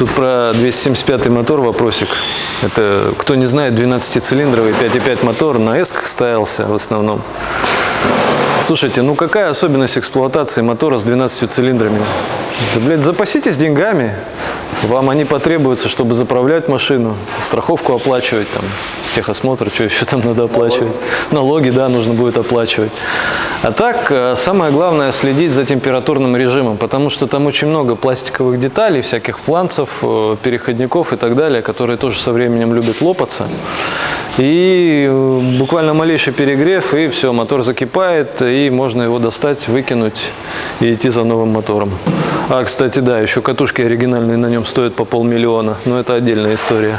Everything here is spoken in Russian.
Тут про 275 мотор вопросик. Это, кто не знает, 12-цилиндровый 5.5 мотор на S-ках ставился в основном. Слушайте, ну какая особенность эксплуатации мотора с 12 цилиндрами? Да, блядь, запаситесь деньгами. Вам они потребуются, чтобы заправлять машину, страховку оплачивать, там, техосмотр, что еще там надо оплачивать. Налоги, да, нужно будет оплачивать. А так, самое главное следить за температурным режимом, потому что там очень много пластиковых деталей, всяких фланцев, переходников и так далее, которые тоже со временем любят лопаться. И буквально малейший перегрев, и все, мотор закипает, и можно его достать, выкинуть и идти за новым мотором. А, кстати, да, еще катушки оригинальные на нем стоят по 500 000, но это отдельная история.